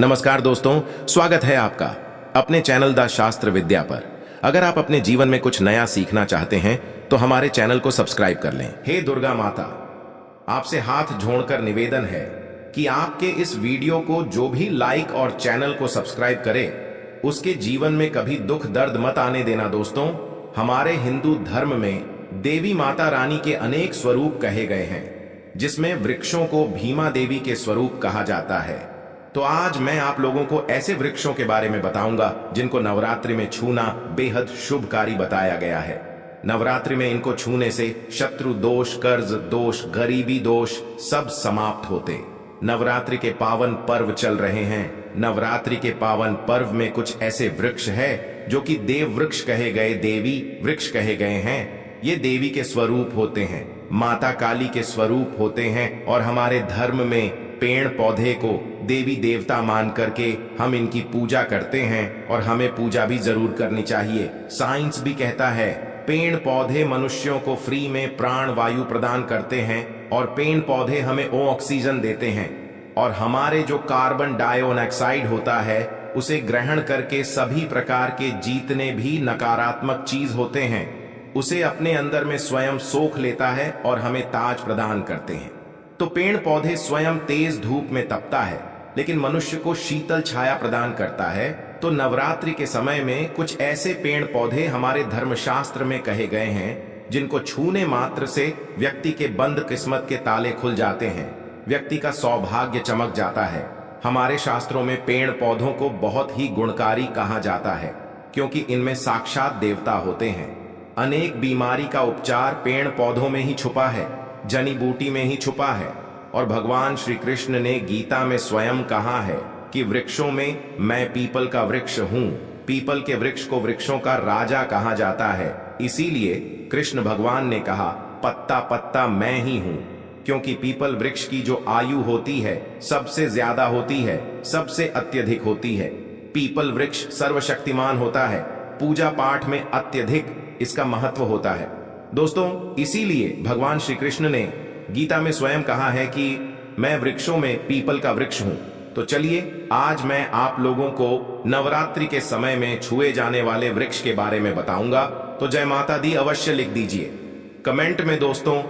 नमस्कार दोस्तों, स्वागत है आपका अपने चैनल द शास्त्र विद्या पर। अगर आप अपने जीवन में कुछ नया सीखना चाहते हैं तो हमारे चैनल को सब्सक्राइब कर लें। हे दुर्गा माता, आपसे हाथ जोड़कर निवेदन है कि आपके इस वीडियो को जो भी लाइक और चैनल को सब्सक्राइब करे उसके जीवन में कभी दुख दर्द मत आने देना। दोस्तों, हमारे हिंदू धर्म में देवी माता रानी के अनेक स्वरूप कहे गए हैं, जिसमें वृक्षों को भीमा देवी के स्वरूप कहा जाता है। तो आज मैं आप लोगों को ऐसे वृक्षों के बारे में बताऊंगा जिनको नवरात्रि में छूना बेहद शुभकारी बताया गया है। नवरात्रि में इनको छूने से शत्रु दोष, कर्ज दोष, गरीबी दोष सब समाप्त होते। नवरात्रि के पावन पर्व चल रहे हैं। नवरात्रि के पावन पर्व में कुछ ऐसे वृक्ष है जो कि देव वृक्ष कहे गए, देवी वृक्ष कहे गए हैं। ये देवी के स्वरूप होते हैं, माता काली के स्वरूप होते हैं। और हमारे धर्म में पेड़ पौधे को देवी देवता मान करके हम इनकी पूजा करते हैं और हमें पूजा भी जरूर करनी चाहिए। साइंस भी कहता है पेड़ पौधे मनुष्यों को फ्री में प्राण वायु प्रदान करते हैं और पेड़ पौधे हमें ऑक्सीजन देते हैं। और हमारे जो कार्बन डाइऑक्साइड होता है उसे ग्रहण करके सभी प्रकार के जितने भी नकारात्मक चीज होते हैं उसे अपने अंदर में स्वयं सोख लेता है और हमें ताज प्रदान करते हैं। तो पेड़ पौधे स्वयं तेज धूप में तपता है लेकिन मनुष्य को शीतल छाया प्रदान करता है। तो नवरात्रि के समय में कुछ ऐसे पेड़ पौधे हमारे धर्मशास्त्र में कहे गए हैं जिनको छूने मात्र से व्यक्ति के बंद किस्मत के ताले खुल जाते हैं, व्यक्ति का सौभाग्य चमक जाता है। हमारे शास्त्रों में पेड़ पौधों को बहुत ही गुणकारी कहा जाता है क्योंकि इनमें साक्षात देवता होते हैं। अनेक बीमारी का उपचार पेड़ पौधों में ही छुपा है, जड़ी बूटी में ही छुपा है। और भगवान श्री कृष्ण ने गीता में स्वयं कहा है कि वृक्षों में मैं पीपल का वृक्ष हूँ। पीपल के वृक्ष को वृक्षों का राजा कहा जाता है। इसीलिए कृष्ण भगवान ने कहा पत्ता पत्ता मैं ही हूँ, क्योंकि पीपल वृक्ष की जो आयु होती है सबसे ज्यादा होती है, सबसे अत्यधिक होती है। पीपल वृक्ष सर्वशक्तिमान होता है, पूजा पाठ में अत्यधिक इसका महत्व होता है। दोस्तों, इसीलिए भगवान श्री कृष्ण ने गीता में स्वयं कहा है कि मैं वृक्षों में पीपल का वृक्ष हूं। तो चलिए आज मैं आप लोगों को नवरात्रि के समय में छुए जाने वाले वृक्ष के बारे में बताऊंगा। तो जय माता दी अवश्य लिख दीजिए कमेंट में। दोस्तों,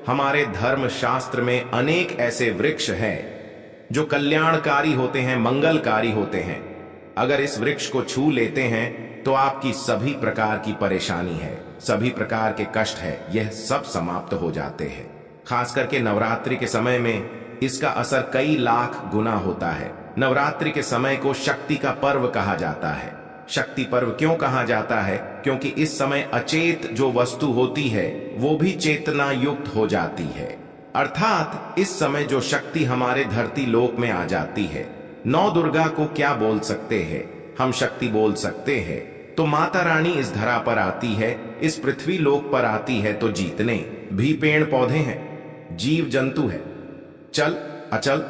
हमारे धर्म शास्त्र में अनेक ऐसे वृक्ष हैं जो कल्याणकारी होते हैं, मंगलकारी होते हैं। अगर इस वृक्ष को छू लेते हैं तो आपकी सभी प्रकार की परेशानी है, सभी प्रकार के कष्ट है, यह सब समाप्त हो जाते हैं। खास करके नवरात्रि के समय में इसका असर कई लाख गुना होता है। नवरात्रि के समय को शक्ति का पर्व कहा जाता है। शक्ति पर्व क्यों कहा जाता है? क्योंकि इस समय अचेत जो वस्तु होती है वो भी चेतना युक्त हो जाती है। अर्थात इस समय जो शक्ति हमारे धरती लोक में आ जाती है। नौ दुर्गा को क्या बोल सकते हैं? हम शक्ति बोल सकते हैं। तो माता रानी इस धरा पर आती है, इस पृथ्वी लोक पर आती है तो जीतने भी पेड़ पौधे हैं, जीव जंतु है, चल अचल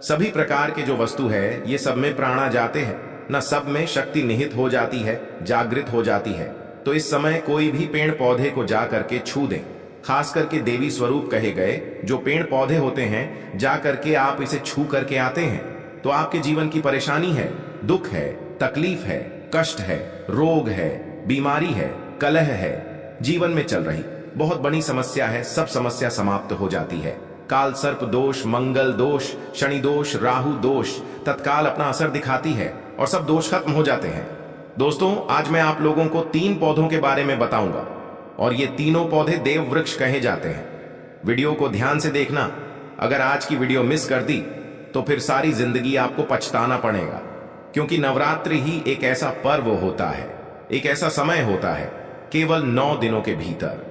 सभी प्रकार के जो वस्तु है ये सब में प्राणा जाते हैं, न सब में शक्ति निहित हो जाती है, जागृत हो जाती है। तो इस समय कोई भी पेड़ पौधे को जा करके छू दें। खास करके देवी स्वरूप कहे गए जो पेड़ पौधे होते हैं, जा करके आप इसे छू करके आते हैं तो आपके जीवन की परेशानी है, दुख है, तकलीफ है, कष्ट है, रोग है, बीमारी है, कलह है, जीवन में चल रही बहुत बड़ी समस्या है, सब समस्या समाप्त हो जाती है। काल सर्प दोष, मंगल दोष, शनि दोष, राहु दोष तत्काल अपना असर दिखाती है और सब दोष खत्म हो जाते हैं। दोस्तों, आज मैं आप लोगों को 3 पौधों के बारे में बताऊंगा और ये तीनों पौधे देव वृक्ष कहे जाते हैं। वीडियो को ध्यान से देखना। अगर आज की वीडियो मिस कर दी तो फिर सारी जिंदगी आपको पछताना पड़ेगा, क्योंकि नवरात्रि ही एक ऐसा पर्व होता है, एक ऐसा समय होता है केवल 9 दिनों के भीतर।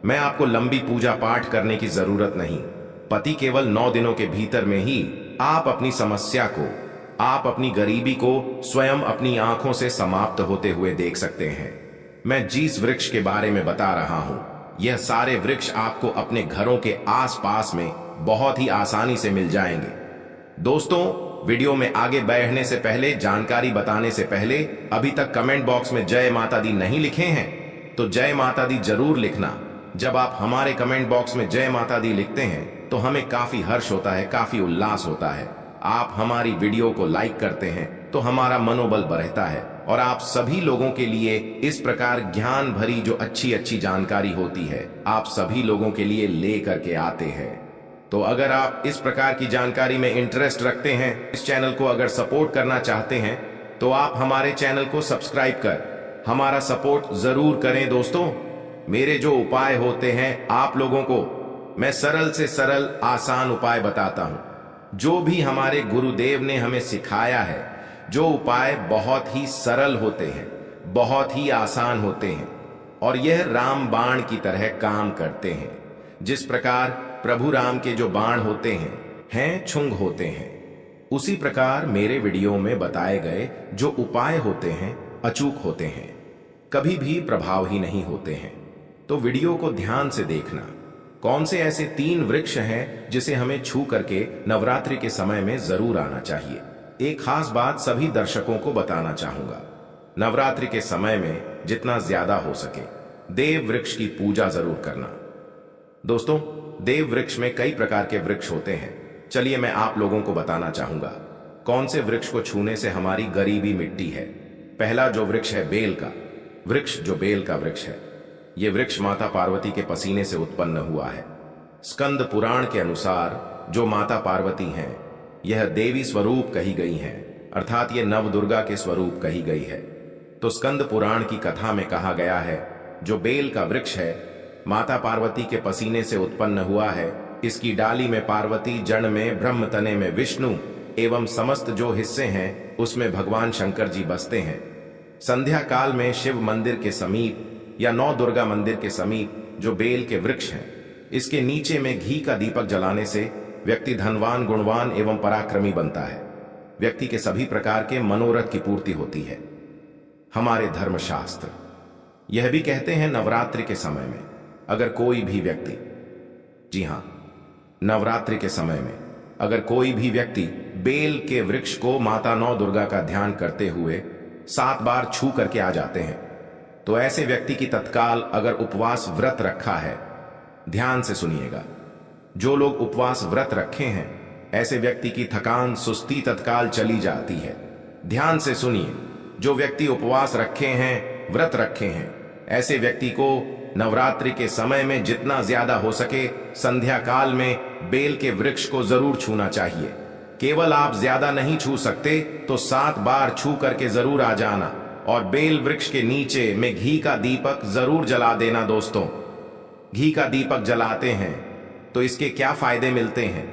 मैं आपको लंबी पूजा पाठ करने की जरूरत नहीं। पति केवल 9 दिनों के भीतर में ही आप अपनी समस्या को, आप अपनी गरीबी को स्वयं अपनी आंखों से समाप्त होते हुए देख सकते हैं। मैं जिस वृक्ष के बारे में बता रहा हूं, यह सारे वृक्ष आपको अपने घरों के आसपास में बहुत ही आसानी से मिल जाएंगे। दोस्तों, वीडियो में आगे बढ़ने से पहले, जानकारी बताने से पहले, अभी तक कमेंट बॉक्स में जय माता दी नहीं लिखे हैं तो जय माता दी जरूर लिखना। जब आप हमारे कमेंट बॉक्स में जय माता दी लिखते हैं तो हमें काफी हर्ष होता है, काफी उल्लास होता है। आप हमारी वीडियो को लाइक करते हैं तो हमारा मनोबल बढ़ता है और आप सभी लोगों के लिए इस प्रकार ज्ञान भरी जो अच्छी अच्छी जानकारी होती है आप सभी लोगों के लिए ले करके आते हैं। तो अगर आप इस प्रकार की जानकारी में इंटरेस्ट रखते हैं, इस चैनल को अगर सपोर्ट करना चाहते हैं तो आप हमारे चैनल को सब्सक्राइब कर हमारा सपोर्ट जरूर करें। दोस्तों, मेरे जो उपाय होते हैं आप लोगों को मैं सरल से सरल आसान उपाय बताता हूं, जो भी हमारे गुरुदेव ने हमें सिखाया है। जो उपाय बहुत ही सरल होते हैं, बहुत ही आसान होते हैं और यह राम बाण की तरह काम करते हैं। जिस प्रकार प्रभु राम के जो बाण होते हैं छुंग होते हैं, उसी प्रकार मेरे वीडियो में बताए गए जो उपाय होते हैं अचूक होते हैं, कभी भी प्रभावहीन नहीं होते हैं। तो वीडियो को ध्यान से देखना। कौन से ऐसे 3 वृक्ष हैं जिसे हमें छू करके नवरात्रि के समय में जरूर आना चाहिए। एक खास बात सभी दर्शकों को बताना चाहूंगा, नवरात्रि के समय में जितना ज्यादा हो सके देव वृक्ष की पूजा जरूर करना। दोस्तों, देव वृक्ष में कई प्रकार के वृक्ष होते हैं। चलिए मैं आप लोगों को बताना चाहूंगा कौन से वृक्ष को छूने से हमारी गरीबी मिटती है। पहला जो वृक्ष है बेल का वृक्ष, जो बेल का वृक्ष है, यह वृक्ष माता पार्वती के पसीने से उत्पन्न हुआ है। स्कंद पुराण के अनुसार जो माता पार्वती हैं यह देवी स्वरूप कही गई हैं, अर्थात ये नव दुर्गा के स्वरूप कही गई है। तो स्कंद पुराण की कथा में कहा गया है जो बेल का वृक्ष है माता पार्वती के पसीने से उत्पन्न हुआ है। इसकी डाली में पार्वती, जड़ में ब्रह्म, तने में विष्णु एवं समस्त जो हिस्से हैं उसमें भगवान शंकर जी बसते हैं। संध्या काल में शिव मंदिर के समीप या नौ दुर्गा मंदिर के समीप जो बेल के वृक्ष हैं, इसके नीचे में घी का दीपक जलाने से व्यक्ति धनवान, गुणवान एवं पराक्रमी बनता है। व्यक्ति के सभी प्रकार के मनोरथ की पूर्ति होती है। हमारे धर्मशास्त्र यह भी कहते हैं नवरात्रि के समय में अगर कोई भी व्यक्ति, जी हां, नवरात्रि के समय में अगर कोई भी व्यक्ति बेल के वृक्ष को माता नौ दुर्गा का ध्यान करते हुए 7 बार छू करके आ जाते हैं, तो ऐसे व्यक्ति की तत्काल अगर उपवास व्रत रखा है, ध्यान से सुनिएगा, जो लोग उपवास व्रत रखे हैं ऐसे व्यक्ति की थकान, सुस्ती तत्काल चली जाती है। ध्यान से सुनिए, जो व्यक्ति उपवास रखे हैं, व्रत रखे हैं, ऐसे व्यक्ति को नवरात्रि के समय में जितना ज्यादा हो सके संध्या काल में बेल के वृक्ष को जरूर छूना चाहिए। केवल आप ज्यादा नहीं छू सकते तो 7 बार छू करके जरूर आ जाना और बेल वृक्ष के नीचे में घी का दीपक जरूर जला देना। दोस्तों, घी का दीपक जलाते हैं तो इसके क्या फायदे मिलते हैं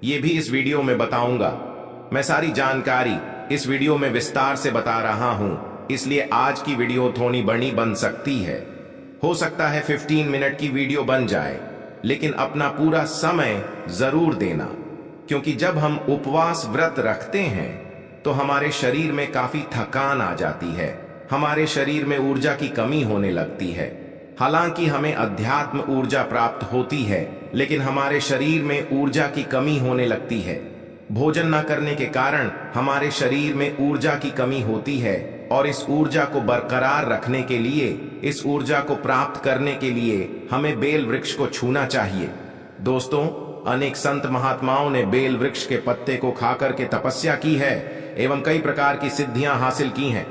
ये भी इस वीडियो में बताऊंगा। मैं सारी जानकारी इस वीडियो में विस्तार से बता रहा हूं, इसलिए आज की वीडियो थोड़ी बड़ी बन सकती है। हो सकता है 15 मिनट की वीडियो बन जाए, लेकिन अपना पूरा समय जरूर देना, क्योंकि जब हम उपवास व्रत रखते हैं तो हमारे शरीर में काफी थकान आ जाती है, हमारे शरीर में ऊर्जा की कमी होने लगती है। हालांकि हमें अध्यात्म ऊर्जा प्राप्त होती है, लेकिन हमारे शरीर में ऊर्जा की कमी होने लगती है। भोजन न करने के कारण हमारे शरीर में ऊर्जा की कमी होती है और इस ऊर्जा को बरकरार रखने के लिए, इस ऊर्जा को प्राप्त करने के लिए हमें बेल वृक्ष को छूना चाहिए। दोस्तों, अनेक संत महात्माओं ने बेल वृक्ष के पत्ते को खाकर के तपस्या की है एवं कई प्रकार की सिद्धियां हासिल की हैं।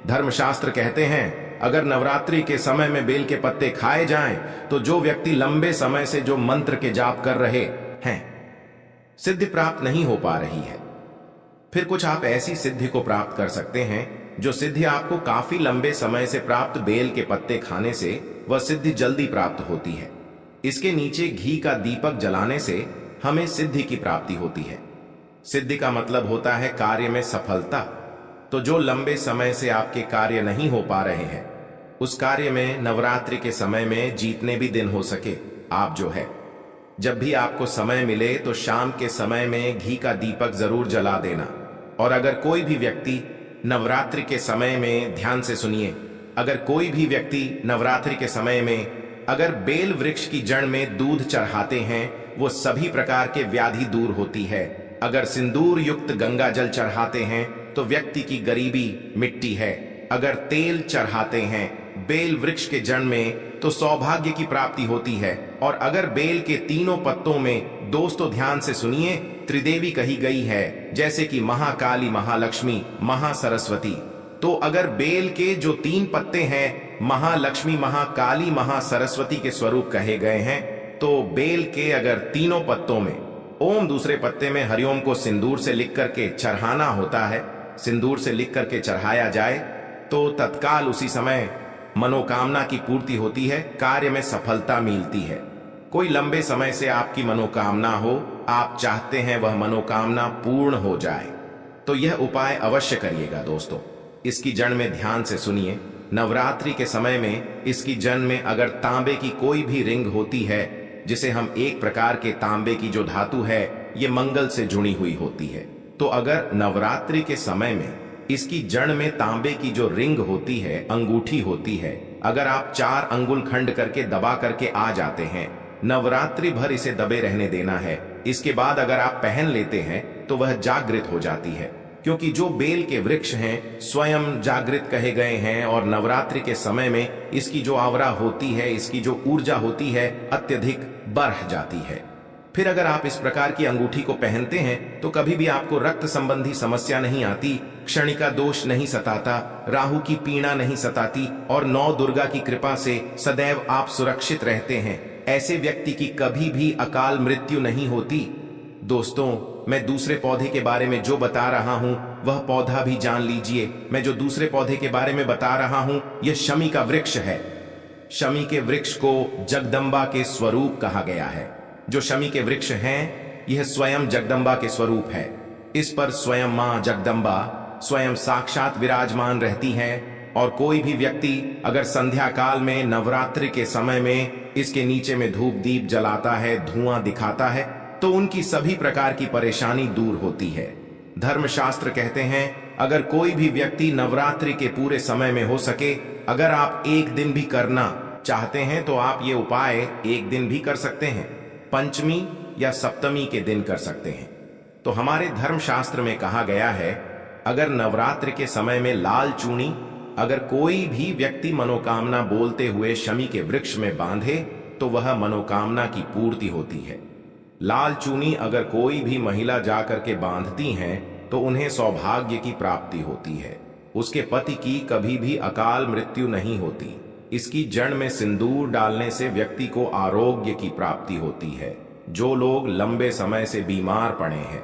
धर्मशास्त्र कहते हैं अगर नवरात्रि के समय में बेल के पत्ते खाए जाएं तो जो व्यक्ति लंबे समय से जो मंत्र के जाप कर रहे हैं, सिद्धि प्राप्त नहीं हो पा रही है, फिर कुछ आप ऐसी सिद्धि को प्राप्त कर सकते हैं जो सिद्धि आपको काफी लंबे समय से प्राप्त बेल के पत्ते खाने से वह सिद्धि जल्दी प्राप्त होती है। इसके नीचे घी का दीपक जलाने से हमें सिद्धि की प्राप्ति होती है। सिद्धि का मतलब होता है कार्य में सफलता। तो जो लंबे समय से आपके कार्य नहीं हो पा रहे हैं, उस कार्य में नवरात्रि के समय में जितने भी दिन हो सके आप जो है, जब भी आपको समय मिले तो शाम के समय में घी का दीपक जरूर जला देना। और अगर कोई भी व्यक्ति नवरात्रि के समय में, ध्यान से सुनिए, अगर कोई भी व्यक्ति नवरात्रि के समय में अगर बेल वृक्ष की जड़ में दूध चढ़ाते हैं, वो सभी प्रकार के व्याधि दूर होती है। अगर सिंदूर युक्त गंगा जल चढ़ाते हैं तो व्यक्ति की गरीबी मिटती है। अगर तेल चढ़ाते हैं बेल वृक्ष के जड़ में तो सौभाग्य की प्राप्ति होती है। और अगर बेल के तीनों पत्तों में, दोस्तों ध्यान से सुनिए, त्रिदेवी कही गई है, जैसे कि महाकाली, महालक्ष्मी, महासरस्वती। तो अगर बेल के जो 3 पत्ते हैं महालक्ष्मी, महाकाली, महासरस्वती के स्वरूप कहे गए हैं, तो बेल के अगर तीनों पत्तों में ओम, दूसरे पत्ते में हरिओम को सिंदूर से लिख करके चढ़ाना होता है, सिंदूर से लिख करके चढ़ाया जाए तो तत्काल उसी समय मनोकामना की पूर्ति होती है, कार्य में सफलता मिलती है। कोई लंबे समय से आपकी मनोकामना हो, आप चाहते हैं वह मनोकामना पूर्ण हो जाए, तो यह उपाय अवश्य करिएगा दोस्तों। इसकी जड़ में ध्यान से सुनिए। नवरात्रि के समय में इसकी जड़ में अगर तांबे की कोई भी रिंग होती है, जिसे हम एक प्रकार के तांबे की जो धातु है ये मंगल से जुड़ी हुई होती है, तो अगर नवरात्रि के समय में इसकी जड़ में तांबे की जो रिंग होती है, अंगूठी होती है, अगर आप 4 अंगुल खंड करके दबा करके आ जाते हैं, नवरात्रि भर इसे दबे रहने देना है। इसके बाद अगर आप पहन लेते हैं तो वह जागृत हो जाती है, क्योंकि जो बेल के वृक्ष हैं स्वयं जागृत कहे गए हैं, और नवरात्रि के समय में इसकी जो आवरा होती है, इसकी जो ऊर्जा होती है अत्यधिक बढ़ जाती है। फिर अगर आप इस प्रकार की अंगूठी को पहनते हैं तो कभी भी आपको रक्त संबंधी समस्या नहीं आती, क्षणिका दोष नहीं सताता, राहु की पीड़ा नहीं सताती, और 9 दुर्गा की कृपा से सदैव आप सुरक्षित रहते हैं। ऐसे व्यक्ति की कभी भी अकाल मृत्यु नहीं होती। दोस्तों, मैं दूसरे पौधे के बारे में जो बता रहा हूं वह पौधा भी जान लीजिए। मैं जो दूसरे पौधे के बारे में बता रहा हूं यह शमी का वृक्ष है। शमी के वृक्ष को जगदम्बा के स्वरूप कहा गया है। जो शमी के वृक्ष हैं यह स्वयं जगदम्बा के स्वरूप है। इस पर स्वयं मां जगदम्बा स्वयं साक्षात विराजमान रहती हैं, और कोई भी व्यक्ति अगर संध्या काल में नवरात्रि के समय में इसके नीचे में धूप दीप जलाता है, धुआं दिखाता है, तो उनकी सभी प्रकार की परेशानी दूर होती है। धर्मशास्त्र कहते हैं अगर कोई भी व्यक्ति नवरात्रि के पूरे समय में हो सके, अगर आप एक दिन भी करना चाहते हैं तो आप ये उपाय एक दिन भी कर सकते हैं, पंचमी या सप्तमी के दिन कर सकते हैं। तो हमारे धर्मशास्त्र में कहा गया है अगर नवरात्रि के समय में लाल चूनी अगर कोई भी व्यक्ति मनोकामना बोलते हुए शमी के वृक्ष में बांधे तो वह मनोकामना की पूर्ति होती है। लाल चूनी अगर कोई भी महिला जाकर के बांधती हैं तो उन्हें सौभाग्य की प्राप्ति होती है, उसके पति की कभी भी अकाल मृत्यु नहीं होती। इसकी जड़ में सिंदूर डालने से व्यक्ति को आरोग्य की प्राप्ति होती है। जो लोग लंबे समय से बीमार पड़े हैं,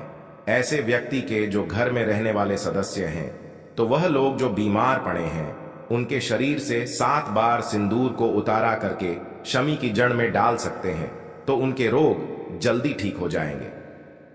ऐसे व्यक्ति के जो घर में रहने वाले सदस्य हैं, तो वह लोग जो बीमार पड़े हैं उनके शरीर से 7 बार सिंदूर को उतारा करके शमी की जड़ में डाल सकते हैं, तो उनके रोग जल्दी ठीक हो जाएंगे।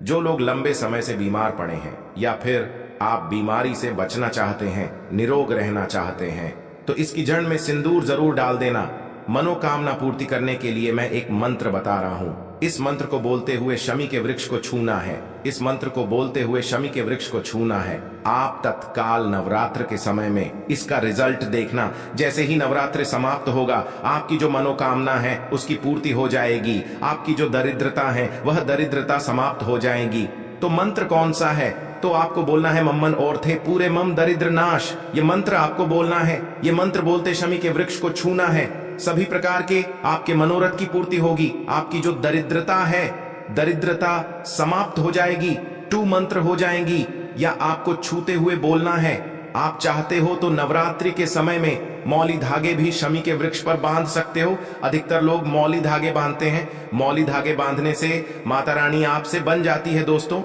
जो लोग लंबे समय से बीमार पड़े हैं या फिर आप बीमारी से बचना चाहते हैं, निरोग रहना चाहते हैं, तो इसकी जड़ में सिंदूर जरूर डाल देना। मनोकामना पूर्ति करने के लिए मैं एक मंत्र बता रहा हूं। इस मंत्र को बोलते हुए शमी के वृक्ष को छूना है। इस मंत्र को बोलते हुए शमी के वृक्ष को छूना है। आप तत्काल नवरात्र के समय में इसका रिजल्ट देखना। जैसे ही नवरात्र समाप्त होगा आपकी जो मनोकामना है उसकी पूर्ति हो जाएगी। आपकी जो दरिद्रता है वह दरिद्रता समाप्त हो जाएगी। तो मंत्र कौन सा है? तो आपको बोलना है मम्मन और थे पूरे मम दरिद्र नाश। ये मंत्र आपको बोलना है। ये मंत्र बोलते शमी के वृक्ष को छूना है। सभी प्रकार के आपके मनोरथ की पूर्ति होगी। आपकी जो दरिद्रता है, दरिद्रता समाप्त हो जाएगी, 2 मंत्र हो जाएंगी। या आपको छूते हुए बोलना है। आप चाहते हो तो नवरात्रि के समय में मौली धागे भी शमी के वृक्ष पर बांध सकते हो। अधिकतर लोग मौली धागे बांधते हैं। मौली धागे बांधने से माता रानी आपसे बन जाती है। दोस्तों,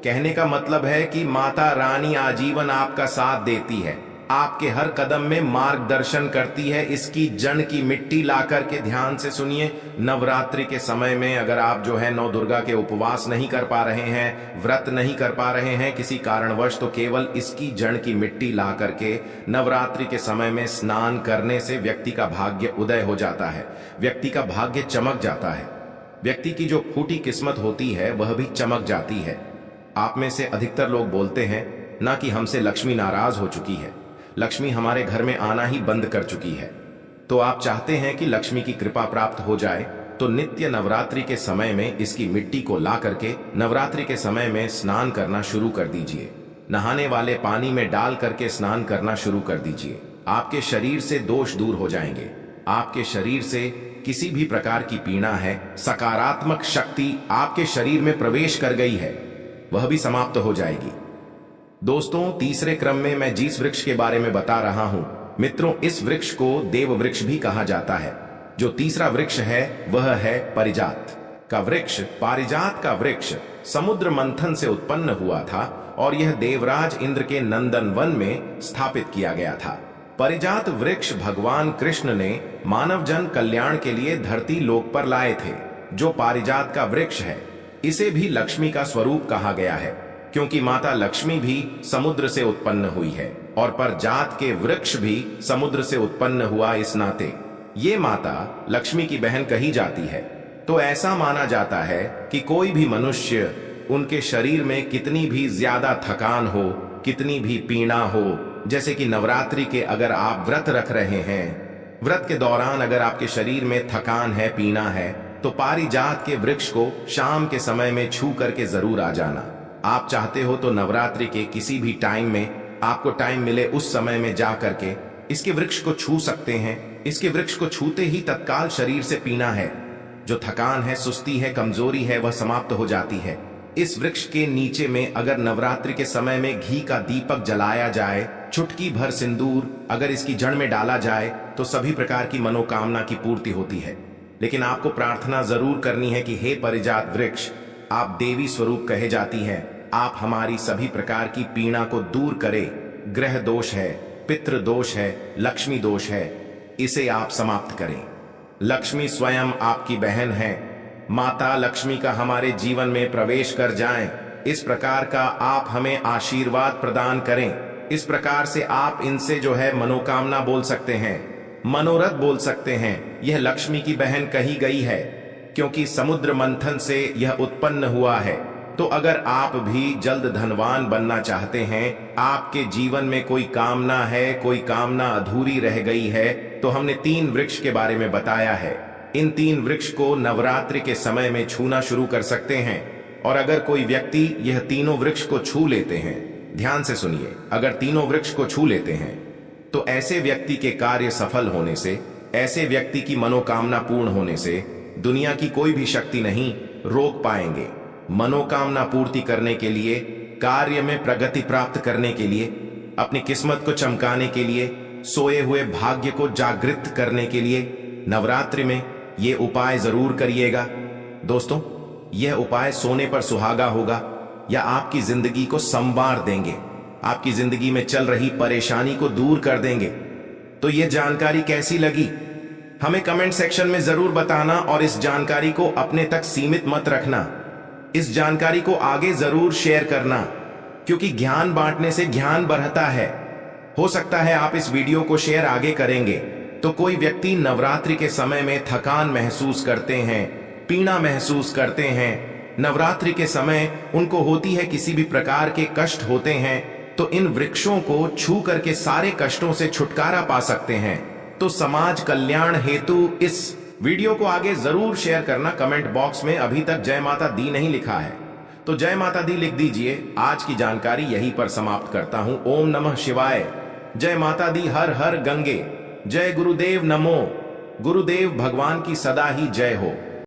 कहने का मतलब है कि माता रानी आजीवन आपका साथ देती है, आपके हर कदम में मार्गदर्शन करती है। इसकी जड़ की मिट्टी ला करके ध्यान से सुनिए। नवरात्रि के समय में अगर आप जो है 9 दुर्गा के उपवास नहीं कर पा रहे हैं, व्रत नहीं कर पा रहे हैं किसी कारणवश, तो केवल इसकी जड़ की मिट्टी ला करके नवरात्रि के समय में स्नान करने से व्यक्ति का भाग्य उदय हो जाता है, व्यक्ति का भाग्य चमक जाता है, व्यक्ति की जो फूटी किस्मत होती है वह भी चमक जाती है। आप में से अधिकतर लोग बोलते हैं ना कि हमसे लक्ष्मी नाराज हो चुकी है, लक्ष्मी हमारे घर में आना ही बंद कर चुकी है। तो आप चाहते हैं कि लक्ष्मी की कृपा प्राप्त हो जाए, तो नित्य नवरात्रि के समय में इसकी मिट्टी को ला करके नवरात्रि के समय में स्नान करना शुरू कर दीजिए। नहाने वाले पानी में डाल करके स्नान करना शुरू कर दीजिए। आपके शरीर से दोष दूर हो जाएंगे। आपके शरीर से किसी भी प्रकार की पीड़ा है, सकारात्मक शक्ति आपके शरीर में प्रवेश कर गई है। वह भी समाप्त हो जाएगी। दोस्तों, तीसरे क्रम में मैं जिस वृक्ष के बारे में बता रहा हूं, मित्रों, इस वृक्ष को देव वृक्ष भी कहा जाता है। जो तीसरा वृक्ष है वह है पारिजात का वृक्ष। पारिजात का वृक्ष समुद्र मंथन से उत्पन्न हुआ था और यह देवराज इंद्र के नंदन वन में स्थापित किया गया था। पारिजात वृक्ष भगवान कृष्ण ने मानव जन कल्याण के लिए धरती लोक पर लाए थे। जो पारिजात का वृक्ष है, इसे भी लक्ष्मी का स्वरूप कहा गया है, क्योंकि माता लक्ष्मी भी समुद्र से उत्पन्न हुई है और पारिजात के वृक्ष भी समुद्र से उत्पन्न हुआ। इस नाते ये माता लक्ष्मी की बहन कही जाती है। तो ऐसा माना जाता है कि कोई भी मनुष्य, उनके शरीर में कितनी भी ज्यादा थकान हो, कितनी भी पीड़ा हो, जैसे कि नवरात्रि के अगर आप व्रत रख रहे हैं, व्रत के दौरान अगर आपके शरीर में थकान है, पीड़ा है, तो पारिजात के वृक्ष को शाम के समय में छू करके जरूर आ जाना। आप चाहते हो तो नवरात्रि के किसी भी टाइम में आपको टाइम मिले, उस समय में जा करके इसके वृक्ष को छू सकते हैं। इसके वृक्ष को छूते ही तत्काल शरीर से पीड़ा है, जो थकान है, सुस्ती है, कमजोरी है, वह समाप्त हो जाती है। इस वृक्ष के नीचे में अगर नवरात्रि के समय में घी का दीपक जलाया जाए, चुटकी भर सिंदूर अगर इसकी जड़ में डाला जाए, तो सभी प्रकार की मनोकामना की पूर्ति होती है। लेकिन आपको प्रार्थना जरूर करनी है कि हे पारिजात वृक्ष, आप देवी स्वरूप कहे जाती है, आप हमारी सभी प्रकार की पीड़ा को दूर करें। ग्रह दोष है, पितृ दोष है, लक्ष्मी दोष है, इसे आप समाप्त करें। लक्ष्मी स्वयं आपकी बहन है। माता लक्ष्मी का हमारे जीवन में प्रवेश कर जाएं, इस प्रकार का आप हमें आशीर्वाद प्रदान करें। इस प्रकार से आप इनसे जो है मनोकामना बोल सकते हैं, मनोरथ बोल सकते हैं। यह लक्ष्मी की बहन कही गई है क्योंकि समुद्र मंथन से यह उत्पन्न हुआ है। तो अगर आप भी जल्द धनवान बनना चाहते हैं, आपके जीवन में कोई कामना है, कोई कामना अधूरी रह गई है, तो हमने 3 वृक्ष के बारे में बताया है। इन 3 वृक्ष को नवरात्रि के समय में छूना शुरू कर सकते हैं। और अगर कोई व्यक्ति यह तीनों वृक्ष को छू लेते हैं, ध्यान से सुनिए, अगर तीनों वृक्ष को छू लेते हैं तो ऐसे व्यक्ति के कार्य सफल होने से, ऐसे व्यक्ति की मनोकामना पूर्ण होने से दुनिया की कोई भी शक्ति नहीं रोक पाएंगे। मनोकामना पूर्ति करने के लिए, कार्य में प्रगति प्राप्त करने के लिए, अपनी किस्मत को चमकाने के लिए, सोए हुए भाग्य को जागृत करने के लिए नवरात्रि में ये उपाय जरूर करिएगा। दोस्तों, यह उपाय सोने पर सुहागा होगा या आपकी जिंदगी को संवार देंगे, आपकी जिंदगी में चल रही परेशानी को दूर कर देंगे। तो यह जानकारी कैसी लगी हमें कमेंट सेक्शन में जरूर बताना और इस जानकारी को अपने तक सीमित मत रखना। इस जानकारी को आगे जरूर शेयर करना, क्योंकि ज्ञान बांटने से ज्ञान बढ़ता है। हो सकता है आप इस वीडियो को शेयर आगे करेंगे तो कोई व्यक्ति नवरात्रि के समय में थकान महसूस करते हैं, पीड़ा महसूस करते हैं, नवरात्रि के समय उनको होती है किसी भी प्रकार के कष्ट होते हैं, तो इन वृक्षों को छू करके सारे कष्टों से छुटकारा पा सकते हैं। तो समाज कल्याण हेतु इस वीडियो को आगे जरूर शेयर करना। कमेंट बॉक्स में अभी तक जय माता दी नहीं लिखा है तो जय माता दी लिख दीजिए। आज की जानकारी यहीं पर समाप्त करता हूं। ओम नमः शिवाय। जय माता दी। हर हर गंगे। जय गुरुदेव। नमो गुरुदेव। भगवान की सदा ही जय हो।